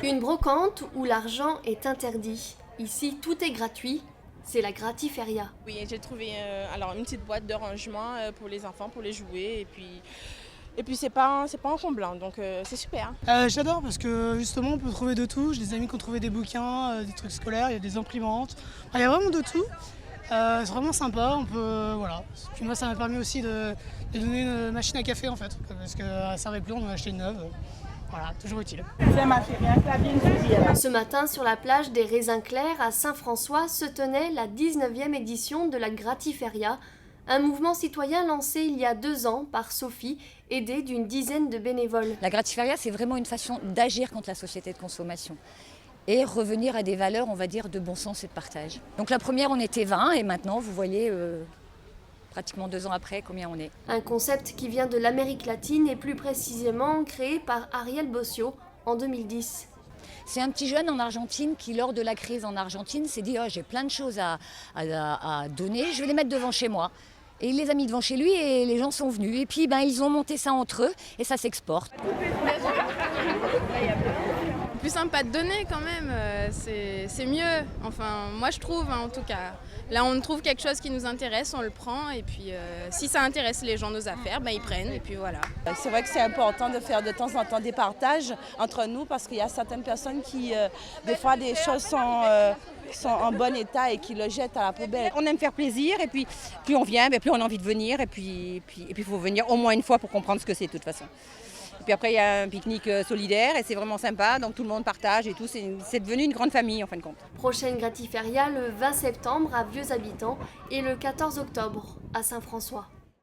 Une brocante où l'argent est interdit. Ici, tout est gratuit. C'est la Gratiféria. Oui, j'ai trouvé une petite boîte de rangement pour les enfants, pour les jouets. Et puis c'est pas encombrant, donc c'est super. J'adore parce que justement on peut trouver de tout. J'ai des amis qui ont trouvé des bouquins, des trucs scolaires, il y a des imprimantes. Il y a vraiment de tout. C'est vraiment sympa. On peut, voilà. Puis moi ça m'a permis aussi de donner une machine à café en fait. Parce qu'elle ne servait plus, on en a acheté une neuve. Voilà, toujours utile. Ce matin, sur la plage des Raisins Clairs à Saint-François, se tenait la 19e édition de la Gratiféria, un mouvement citoyen lancé il y a 2 ans par Sophie, aidée d'une dizaine de bénévoles. La Gratiféria, c'est vraiment une façon d'agir contre la société de consommation et revenir à des valeurs, on va dire, de bon sens et de partage. Donc la première, on était 20 et maintenant, vous voyez, pratiquement 2 ans après, combien on est. Un concept qui vient de l'Amérique latine et plus précisément créé par Ariel Bossio en 2010. C'est un petit jeune en Argentine qui, lors de la crise en Argentine, s'est dit j'ai plein de choses à donner, je vais les mettre devant chez moi. Et il les a mis devant chez lui et les gens sont venus. Et puis ils ont monté ça entre eux et ça s'exporte. Plus sympa de donner quand même, c'est mieux. Enfin, moi je trouve en tout cas. Là on trouve quelque chose qui nous intéresse, on le prend et puis si ça intéresse les gens nos affaires, ils prennent et puis voilà. C'est vrai que c'est important de faire de temps en temps des partages entre nous parce qu'il y a certaines personnes qui, des fois des choses sont en bon état et qui le jettent à la poubelle. On aime faire plaisir et puis plus on vient, plus on a envie de venir et puis il faut venir au moins une fois pour comprendre ce que c'est de toute façon. Et puis après il y a un pique-nique solidaire et c'est vraiment sympa, donc tout le monde partage et tout, c'est devenu une grande famille en fin de compte. Prochaine Gratiféria le 20 septembre à Vieux Habitants et le 14 octobre à Saint-François.